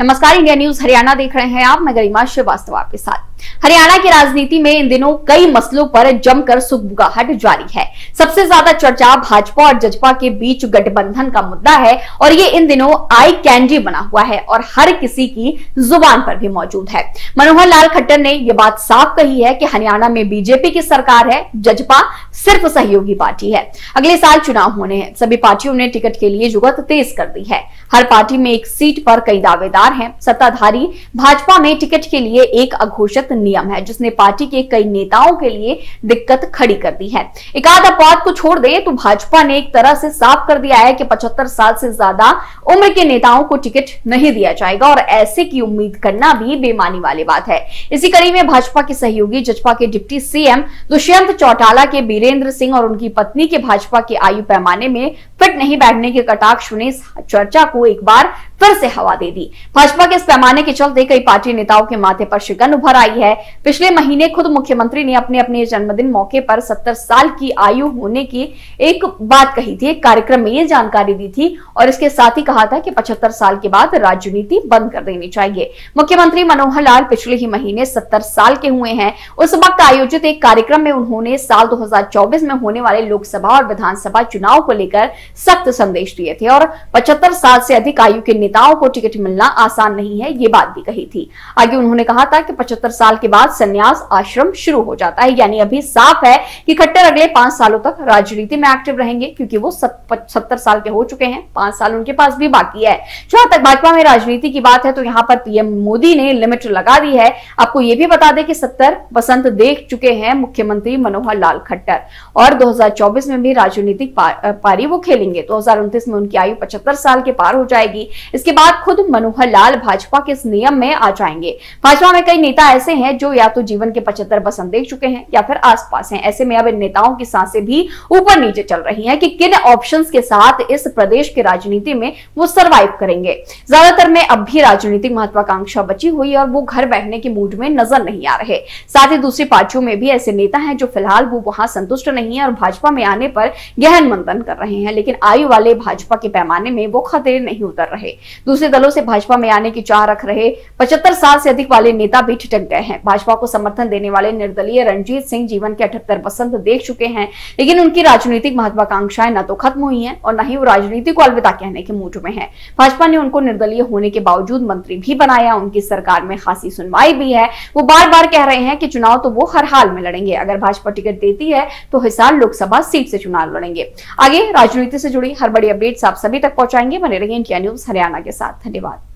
नमस्कार, India news Haryana देख रहे हैं आप। मैं गरिमा श्रीवास्तव आपके साथ। हरियाणा की राजनीति में इन दिनों कई मसलों पर जमकर सुगबुगाहट जारी है। सबसे ज्यादा चर्चा भाजपा और जजपा के बीच गठबंधन का मुद्दा है और ये इन दिनों आई कैंडी बना हुआ है और हर किसी की जुबान पर भी मौजूद है। मनोहर लाल खट्टर ने यह बात साफ कही है कि हरियाणा में बीजेपी की सरकार है, जजपा सिर्फ सहयोगी पार्टी है। अगले साल चुनाव होने हैं, सभी पार्टियों ने टिकट के लिए जुगत तेज कर दी है। हर पार्टी में एक सीट पर कई दावेदार हैं। सत्ताधारी भाजपा में टिकट के लिए एक अघोषित नियम है जिसने पार्टी के कई नेताओं के लिए दिक्कत खड़ी कर दी है। एक आध अपवाद को छोड़ दे तो भाजपा ने एक तरह से साफ कर दिया है कि 75 साल से ज्यादा उम्र के नेताओं को टिकट नहीं दिया जाएगा और ऐसे की उम्मीद करना भी बेईमानी वाली बात है। इसी कड़ी में भाजपा के सहयोगी जजपा के डिप्टी सीएम दुष्यंत चौटाला के बीरेंद्र सिंह और उनकी पत्नी के भाजपा के आयु पैमाने में फिट नहीं बैठने के कटाक्ष ने चर्चा को एक बार फिर से हवा दे दी। भाजपा के इस पैमाने के चलते कई पार्टी नेताओं के माथे पर शिकन उभर आई है। पिछले महीने खुद मुख्यमंत्री ने अपने जन्मदिन मौके पर 70 साल की आयु होने की एक बात कही थी, एक कार्यक्रम में ये जानकारी दी थी और इसके साथ ही कहा था कि 75 साल के बाद राजनीति बंद कर देनी चाहिए। मुख्यमंत्री मनोहर लाल पिछले ही महीने 70 साल के हुए हैं। उस वक्त आयोजित एक कार्यक्रम में उन्होंने साल 2024 में होने वाले लोकसभा और विधानसभा चुनाव को लेकर सख्त संदेश दिए थे और 75 साल से अधिक आयु के नेताओं को टिकट मिलना आसान नहीं है, ये बात भी कही थी। आगे उन्होंने कहा था कि 75 साल के बाद संन्यास आश्रम शुरू हो जाता है, यानी अभी साफ है कि खट्टर अगले 5 सालों तक राजनीति में एक्टिव रहेंगे क्योंकि वो 70 साल के हो चुके हैं। 5 साल उनके पास भी बाकी है। जहां तक भाजपा में राजनीति की बात है तो यहाँ पर पीएम मोदी ने लिमिट लगा दी है। आपको ये भी बता दें कि 70 बसंत देख चुके हैं मुख्यमंत्री मनोहर लाल खट्टर और 2024 में भी राजनीतिक पारी वो खेलेंगे। 2029 में उनकी आयु 75 साल के पार हो जाएगी। इसके बाद खुद मनोहर लाल भाजपा के इस नियम में आ जाएंगे। भाजपा में कई नेता ऐसे हैं जो या तो जीवन के 75 बसंत देख चुके हैं या फिर आसपास हैं। ऐसे में अब इन नेताओं की सांसें भी ऊपर नीचे चल रही हैं कि किन ऑप्शंस के साथ इस प्रदेश की राजनीति में वो सर्वाइव करेंगे। ज्यादातर में अब भी राजनीतिक महत्वाकांक्षा बची हुई और वो घर बैठने के मूड में नजर नहीं आ रहे। साथ ही दूसरी पार्टियों में भी ऐसे नेता हैं जो फिलहाल वो वहां संतुष्ट नहीं है और भाजपा में आने पर गहन मंथन कर रहे हैं, लेकिन आयु वाले भाजपा के पैमाने में वो खतरे नहीं उतर रहे। दूसरे दलों से भाजपा में आने की चाह रख रहे 75 साल से अधिक वाले नेता भी ठिठक गए हैं। भाजपा को समर्थन देने वाले निर्दलीय रणजीत सिंह जीवन के 78 बसंत देख चुके हैं, लेकिन उनकी राजनीतिक महत्वाकांक्षाएं न तो खत्म हुई हैं और न ही वो राजनीति को अलविदा कहने के मूड में है। भाजपा ने उनको निर्दलीय होने के बावजूद मंत्री भी बनाया, उनकी सरकार में खासी सुनवाई भी है। वो बार बार कह रहे हैं कि चुनाव तो वो हर हाल में लड़ेंगे। अगर भाजपा टिकट देती है तो हिसार लोकसभा सीट से चुनाव लड़ेंगे। आगे राजनीति से जुड़ी हर बड़ी अपडेट्स आप सभी तक पहुंचाएंगे। बने रहिए इंडिया न्यूज हरियाणा के साथ। धन्यवाद।